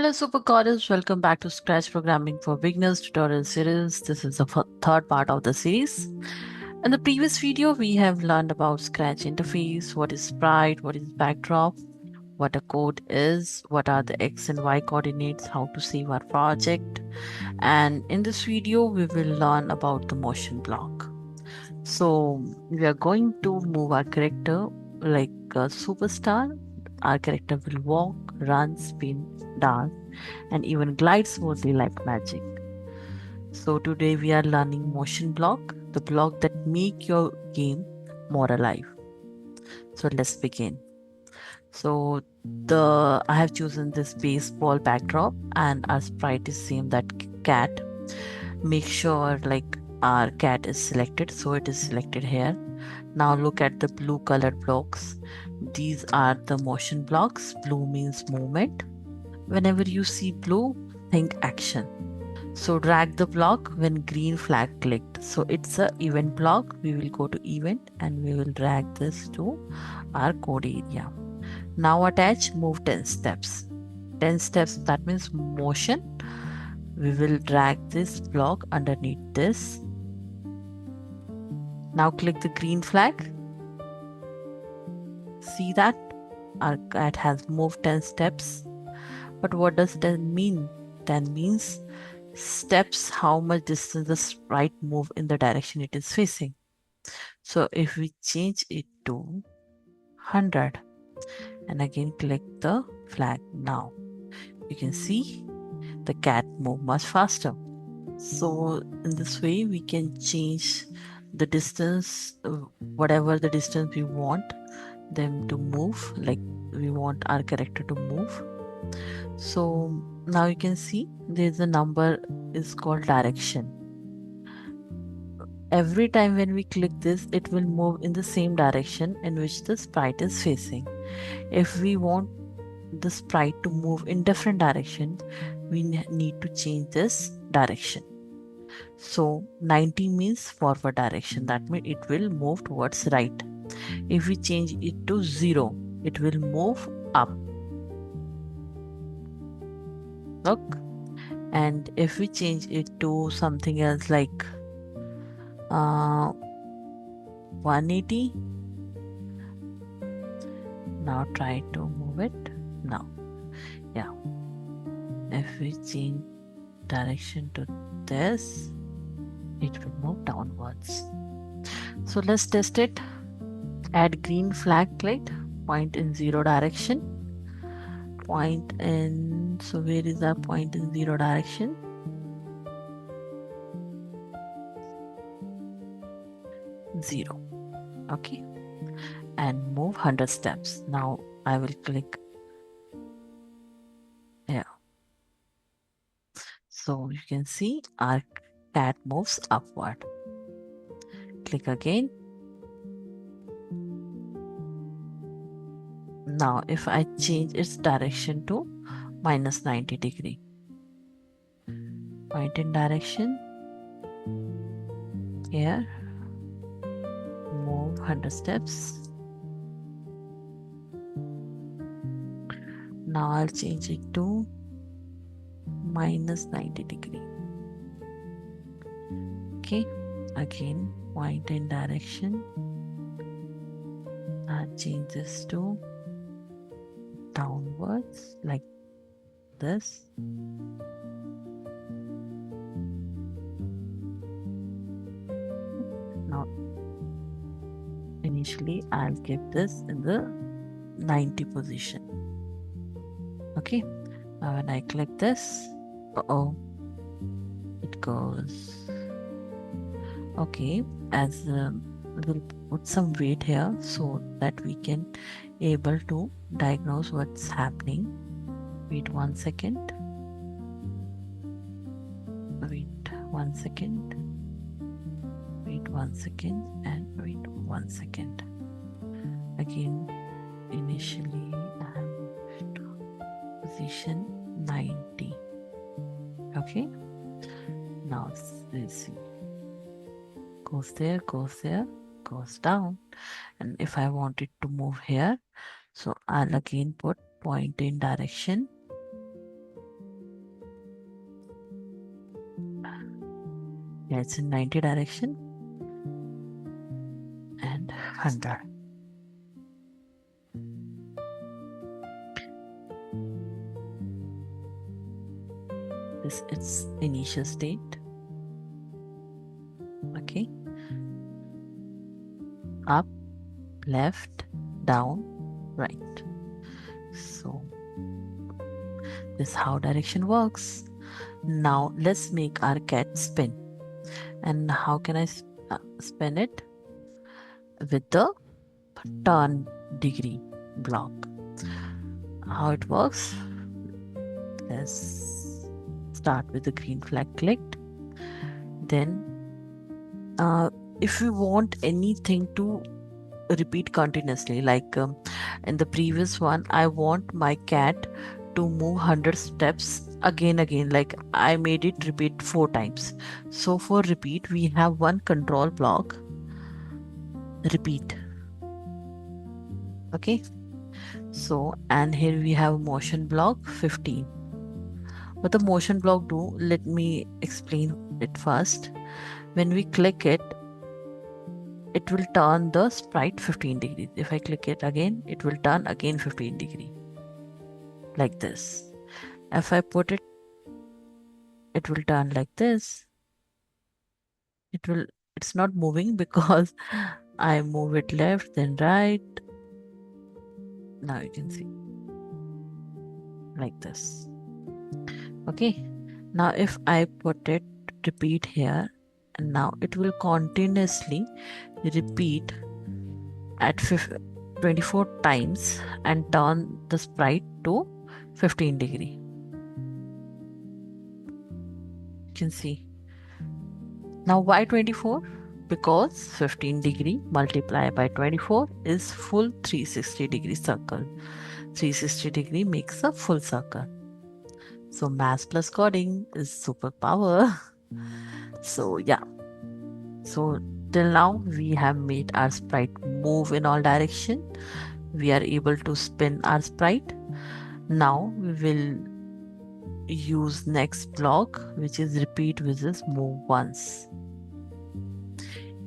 Hello, Super Coders. Welcome back to Scratch Programming for Beginners tutorial series. This is the third part of the series. In the previous video, we have learned about Scratch interface, what is sprite, what is backdrop, what a code is, what are the X and Y coordinates, how to save our project. And in this video, we will learn about the motion block. So we are going to move our character like a superstar. Our character will walk, run, spin, dance, and even glide smoothly like magic. So today we are learning motion block, the block that make your game more alive. So let's begin. So I have chosen this baseball backdrop and our sprite is same that cat. Make sure like our cat is selected, so it is selected here. Now look at the blue colored blocks. These are the motion blocks. Blue means movement. Whenever you see blue, think action. So drag the block when green flag clicked. So it's a event block. We will go to event and we will drag this to our code area. Now attach move 10 steps. 10 steps, that means motion. We will drag this block underneath this. Now click the green flag. See that our cat has moved 10 steps. But what does 10 mean? 10 means steps, how much distance the sprite move in the direction it is facing. So if we change it to 100 and again click the flag, now you can see the cat move much faster. So in this way we can change the distance, whatever the distance we want them to move, like we want our character to move. So now you can see there's a number is called direction. Every time when we click this, it will move in the same direction in which the sprite is facing. If we want the sprite to move in different direction, we need to change this direction. So 90 means forward direction. That means it will move towards right. If we change it to 0, it will move up. Look. And if we change it to something else like 180, now try to move it now. Yeah, if we change direction to this, it will move downwards. So let's test it. Add green flag plate, point in 0 direction, point in, so where is our point in 0 direction? 0. Okay, and move 100 steps. Now I will click here. So you can see our cat moves upward. Click again. Now if I change its direction to minus 90 degree, point in direction here, move 100 steps. Now I'll change it to minus 90 degree. Okay, again point in direction. I'll change this to downwards like this. Now initially I'll keep this in the 90 position. Okay, now when I click this, it goes. Okay, as we'll put some weight here so that we can able to diagnose what's happening. Wait 1 second. Wait 1 second. Wait 1 second and wait 1 second. Again, initially I'm position 90. Okay, now let's see. Goes there, goes down. And if I want it to move here, so I'll again put point in direction Yeah, it's in 90 direction and 100. This its initial state. Okay, up, left, down, right. So this is how direction works. Now let's make our cat spin. And how can I spin it? With the turn degree block. How it works? Let's start with the green flag clicked. Then if we want anything to repeat continuously, like in the previous one, I want my cat to move 100 steps again, like I made it repeat 4 times. So for repeat, we have one control block, repeat. Okay, so and here we have motion block 15. What the motion block do, let me explain it first. When we click it, it will turn the sprite 15 degrees. If I click it again, it will turn again 15 degree, like this. If I put it, it will turn like this. It's not moving because I move it left then right. Now you can see like this. Okay, now if I put it repeat here, and now it will continuously repeat at 24 times and turn the sprite to 15 degree. You can see. Now why 24? Because 15 degree multiplied by 24 is full 360 degree circle. 360 degree makes a full circle. So math plus coding is superpower. So yeah. So till now we have made our sprite move in all direction. We are able to spin our sprite. Now we will use next block, which is repeat versus move once.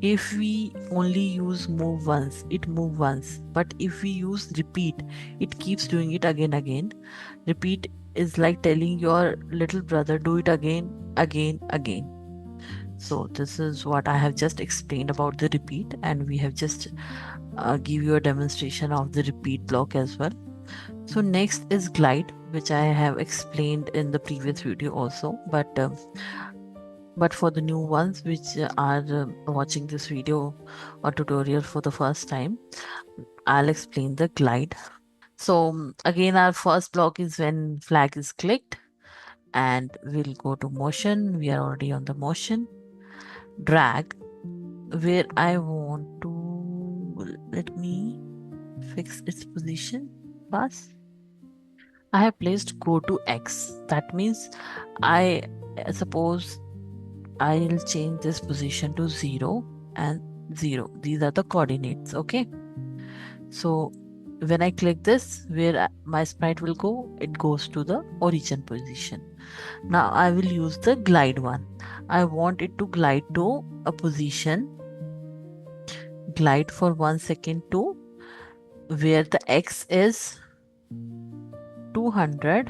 If we only use move once, it move once. But if we use repeat, it keeps doing it again. Repeat is like telling your little brother, do it again. So this is what I have just explained about the repeat, and we have just give you a demonstration of the repeat block as well. So next is glide, which I have explained in the previous video also, but for the new ones which are watching this video or tutorial for the first time, I'll explain the glide. So again, our first block is when flag is clicked, and we'll go to motion. We are already on the motion. Drag, where I want to, let me fix its position. Pass. I have placed go to X. That means I suppose I'll change this position to 0 and 0. These are the coordinates. Okay. So when I click this, where my sprite will go, it goes to the origin position. Now I will use the glide one. I want it to glide to a position, glide for 1 second to where the X is 200,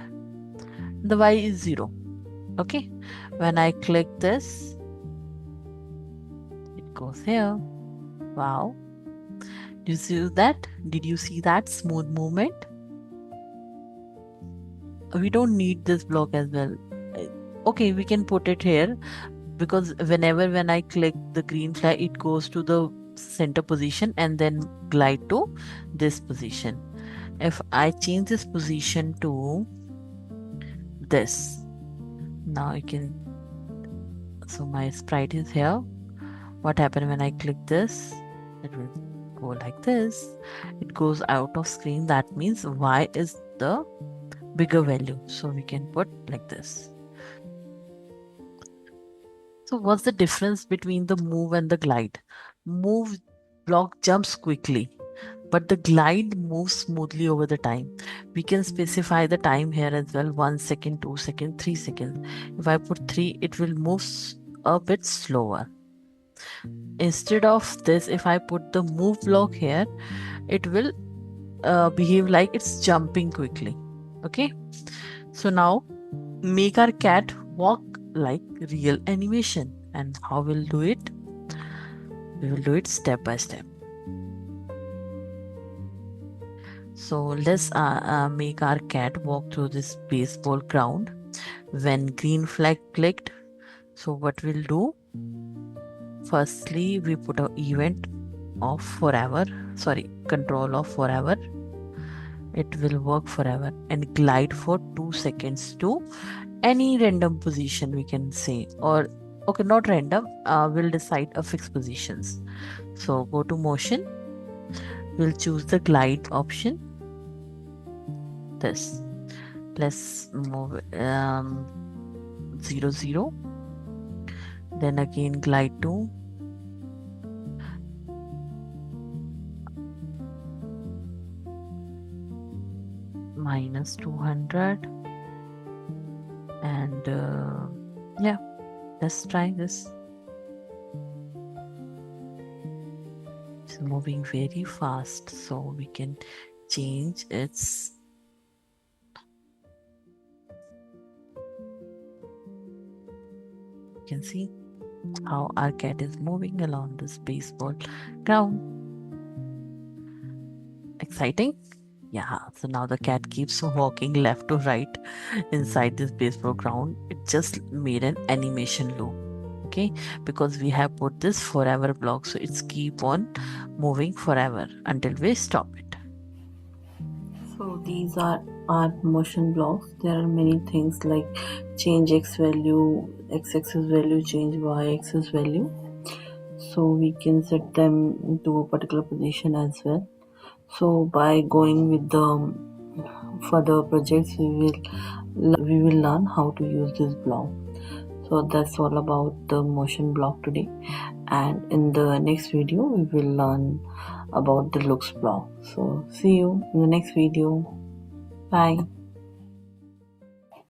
the Y is 0. Okay, when I click this, it goes here. Wow, do you see that? Did you see that smooth movement? We don't need this block as well. Okay, we can put it here, because when I click the green flag, it goes to the center position and then glide to this position. If I change this position to this, now you can, so my sprite is here. What happened when I click this? It will go like this. It goes out of screen. That means Y is the bigger value, so we can put like this. So what's the difference between the move and the glide? Move block jumps quickly, but the glide moves smoothly over the time. We can specify the time here as well: 1 second, 2 seconds, 3 seconds. If I put 3, it will move a bit slower. Instead of this, if I put the move block here, it will behave like it's jumping quickly. Okay, so now make our cat walk like real animation. And how we'll do it? We will do it step by step. So let's make our cat walk through this baseball ground. When green flag clicked, so what we'll do? Firstly, we put an event of forever, sorry, control of forever. It will work forever and glide for 2 seconds to any random position, we can say, or okay, not random, we'll decide a fixed positions. So go to motion, we'll choose the glide option. This, let's move 0 0, then again glide to -200, and yeah, let's try this. It's moving very fast, so we can change its you can see how our cat is moving along this baseball ground. Exciting? Yeah, so now the cat keeps walking left to right inside this baseball ground. It just made an animation loop. Okay, because we have put this forever block, so it's keep on moving forever until we stop it. So these are our motion blocks. There are many things like change x value, x-axis value, change y-axis value. So we can set them into a particular position as well. So by going with the further projects, we will learn how to use this block. So that's all about the motion block today, and in the next video we will learn about the looks block. So see you in the next video. Bye.